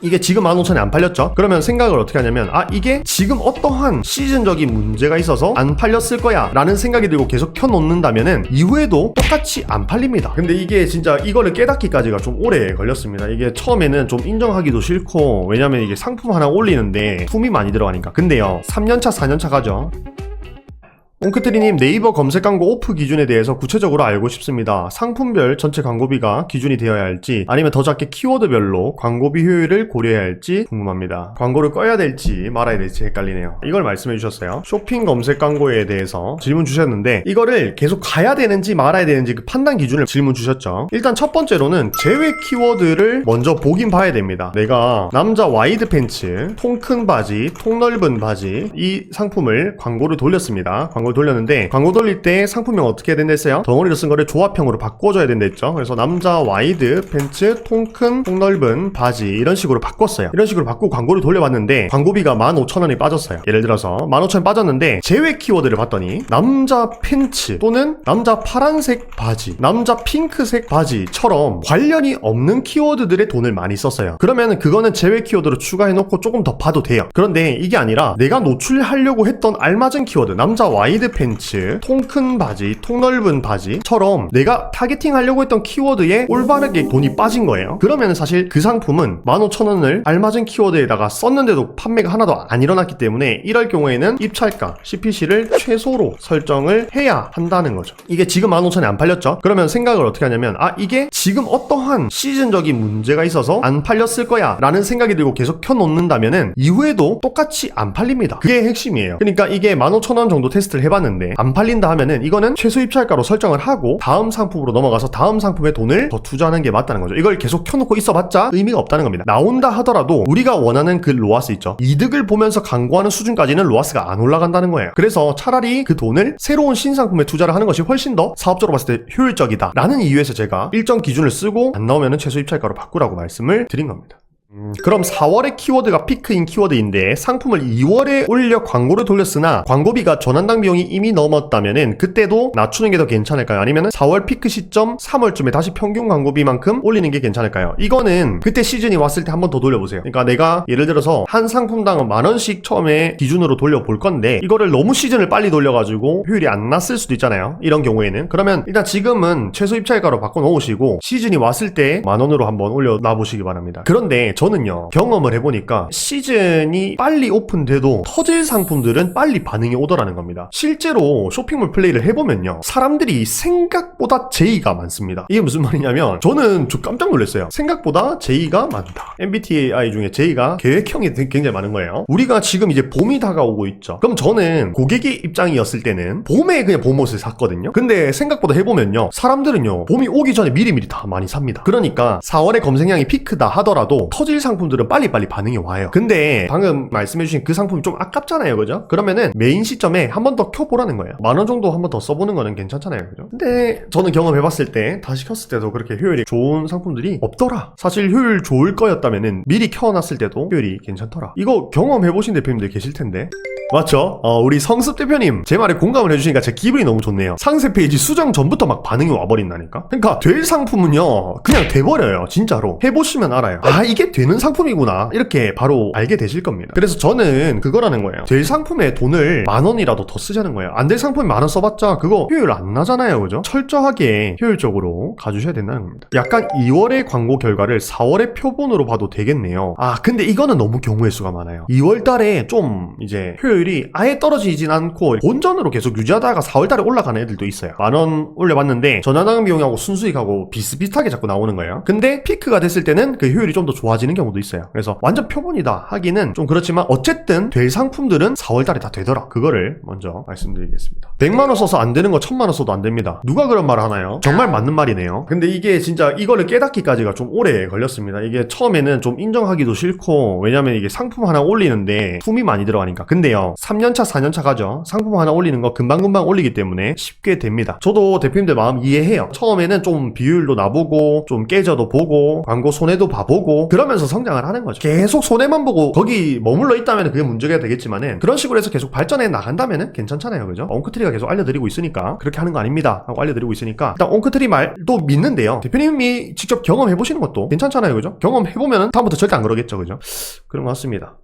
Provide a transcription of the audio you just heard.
이게 지금 15,000에 안 팔렸죠? 그러면 생각을 어떻게 하냐면 이게 지금 어떠한 시즌적인 문제가 있어서 안 팔렸을 거야 라는 생각이 들고 계속 켜놓는다면은 이후에도 똑같이 안 팔립니다. 근데 이게 진짜 이거를 깨닫기까지가 좀 오래 걸렸습니다. 이게 처음에는 좀 인정하기도 싫고, 왜냐면 이게 상품 하나 올리는데 품이 많이 들어가니까. 근데요, 3년차 4년차 가죠. 옹크트리님, 네이버 검색 광고 오프 기준에 대해서 구체적으로 알고 싶습니다. 상품별 전체 광고비가 기준이 되어야 할지, 아니면 더 작게 키워드별로 광고비 효율을 고려해야 할지 궁금합니다. 광고를 꺼야 될지 말아야 될지 헷갈리네요. 이걸 말씀해 주셨어요. 쇼핑 검색 광고에 대해서 질문 주셨는데, 이거를 계속 가야 되는지 말아야 되는지 그 판단 기준을 질문 주셨죠. 일단 첫 번째로는 제외 키워드를 먼저 보긴 봐야 됩니다. 내가 남자 와이드 팬츠, 통 큰 바지, 통 넓은 바지, 이 상품을 광고를 돌렸습니다. 광고 돌렸는데, 광고 돌릴 때 상품명 어떻게 해야 된다 했어요? 덩어리로 쓴 거를 조합형으로 바꿔줘야 된다 했죠. 그래서 남자 와이드 팬츠, 통 큰, 통 넓은 바지, 이런 식으로 바꿨어요. 이런 식으로 바꾸고 광고를 돌려봤는데 광고비가 15,000원이 빠졌어요. 예를 들어서 15,000원 빠졌는데 제외 키워드를 봤더니 남자 팬츠 또는 남자 파란색 바지, 남자 핑크색 바지처럼 관련이 없는 키워드들의 돈을 많이 썼어요. 그러면 그거는 제외 키워드로 추가해놓고 조금 더 봐도 돼요. 그런데 이게 아니라 내가 노출하려고 했던 알맞은 키워드, 남자 와이드 팬츠, 통 큰 바지, 통 넓은 바지처럼 내가 타겟팅 하려고 했던 키워드에 올바르게 돈이 빠진 거예요. 그러면 사실 그 상품은 15,000원을 알맞은 키워드에다가 썼는데도 판매가 하나도 안 일어났기 때문에 이럴 경우에는 입찰가, CPC를 최소로 설정을 해야 한다는 거죠. 이게 지금 15,000에 안 팔렸죠? 그러면 생각을 어떻게 하냐면 이게 지금 어떠한 시즌적인 문제가 있어서 안 팔렸을 거야 라는 생각이 들고 계속 켜놓는다면은 이후에도 똑같이 안 팔립니다. 그게 핵심이에요. 그러니까 이게 15,000원 정도 테스트를 해봤는데 안 팔린다 하면은 이거는 최소 입찰가로 설정을 하고 다음 상품으로 넘어가서 다음 상품에 돈을 더 투자하는 게 맞다는 거죠. 이걸 계속 켜놓고 있어봤자 의미가 없다는 겁니다. 나온다 하더라도 우리가 원하는 그 로아스 있죠. 이득을 보면서 광고하는 수준까지는 로아스가 안 올라간다는 거예요. 그래서 차라리 그 돈을 새로운 신상품에 투자를 하는 것이 훨씬 더 사업적으로 봤을 때 효율적이다 라는 이유에서 제가 일정 기준을 쓰고 안 나오면은 최소 입찰가로 바꾸라고 말씀을 드린 겁니다. 그럼 4월에 키워드가 피크인 키워드인데 상품을 2월에 올려 광고를 돌렸으나 광고비가 전환당 비용이 이미 넘었다면은 그때도 낮추는 게 더 괜찮을까요? 아니면은 4월 피크 시점 3월쯤에 다시 평균 광고비만큼 올리는 게 괜찮을까요? 이거는 그때 시즌이 왔을 때 한 번 더 돌려보세요. 그러니까 내가 예를 들어서 한 상품당 10,000원씩 처음에 기준으로 돌려볼 건데 이거를 너무 시즌을 빨리 돌려가지고 효율이 안 났을 수도 있잖아요. 이런 경우에는. 그러면 일단 지금은 최소 입찰가로 바꿔놓으시고 시즌이 왔을 때 10,000원으로 한번 올려놔보시기 바랍니다. 그런데 저는요, 경험을 해보니까 시즌이 빨리 오픈돼도 터질 상품들은 빨리 반응이 오더라는 겁니다. 실제로 쇼핑몰 플레이를 해보면요, 사람들이 생각보다 제의가 많습니다. 이게 무슨 말이냐면 저는 깜짝 놀랐어요. 생각보다 제의가 많다. MBTI 중에 제의가 계획형이 굉장히 많은 거예요. 우리가 지금 이제 봄이 다가오고 있죠. 그럼 저는 고객의 입장이었을 때는 봄에 그냥 봄옷을 샀거든요. 근데 생각보다 해보면요, 사람들은요 봄이 오기 전에 미리미리 다 많이 삽니다. 그러니까 4월에 검색량이 피크다 하더라도 터질 상품들은 빨리빨리 반응이 와요. 근데 방금 말씀해주신 그 상품이 좀 아깝잖아요, 그죠? 그러면은 메인 시점에 한 번 더 켜보라는 거예요. 10,000원 정도 한 번 더 써보는 거는 괜찮잖아요, 그죠? 근데 저는 경험해봤을 때 다시 켰을 때도 그렇게 효율이 좋은 상품들이 없더라. 사실 효율 좋을 거였다면은 미리 켜놨을 때도 효율이 괜찮더라. 이거 경험해보신 대표님들 계실 텐데. 맞죠? 우리 성습 대표님 제 말에 공감을 해주시니까 제 기분이 너무 좋네요. 상세 페이지 수정 전부터 막 반응이 와버린다니까. 그러니까 될 상품은요 그냥 돼버려요. 진짜로 해보시면 알아요. 이게 되는 상품이구나 이렇게 바로 알게 되실 겁니다. 그래서 저는 그거라는 거예요. 될 상품에 돈을 10,000원이라도 더 쓰자는 거예요. 안 될 상품에 10,000원 써봤자 그거 효율 안 나잖아요, 그죠? 철저하게 효율적으로 가주셔야 된다는 겁니다. 약간 2월의 광고 결과를 4월의 표본으로 봐도 되겠네요. 근데 이거는 너무 경우의 수가 많아요. 2월 달에 좀 이제 효율이 아예 떨어지진 않고 본전으로 계속 유지하다가 4월 달에 올라가는 애들도 있어요. 10,000원 올려봤는데 전환당 비용하고 순수익하고 비슷비슷하게 자꾸 나오는 거예요. 근데 피크가 됐을 때는 그 효율이 좀 더 좋아지는 경우도 있어요. 그래서 완전 표본이다 하기는 좀 그렇지만 어쨌든 될 상품들은 4월 달에 다 되더라. 그거를 먼저 말씀드리겠습니다. 100만원 써서 안 되는 거 1,000만원 써도 안 됩니다. 누가 그런 말을 하나요? 정말 맞는 말이네요. 근데 이게 진짜 이거를 깨닫기까지가 좀 오래 걸렸습니다. 이게 처음에는 좀 인정하기도 싫고, 왜냐면 이게 상품 하나 올리는데 품이 많이 들어가니까. 근데요, 3년차 4년차 가죠. 상품 하나 올리는 거 금방금방 올리기 때문에 쉽게 됩니다. 저도 대표님들 마음 이해해요. 처음에는 좀 비율도 나보고 좀 깨져도 보고 광고 손해도 봐보고 그러면서 발전하면서 성장을 하는 거죠. 계속 손해만 보고 거기 머물러 있다면 그게 문제가 되겠지만은 그런 식으로 해서 계속 발전해 나간다면은 괜찮잖아요. 그죠? 옹크트리가 계속 알려드리고 있으니까 그렇게 하는 거 아닙니다 하고 알려드리고 있으니까 일단 옹크트리 말도 믿는데요. 대표님이 직접 경험해보시는 것도 괜찮잖아요. 그죠? 경험해보면은 다음부터 절대 안 그러겠죠. 그죠? 그런 것 같습니다.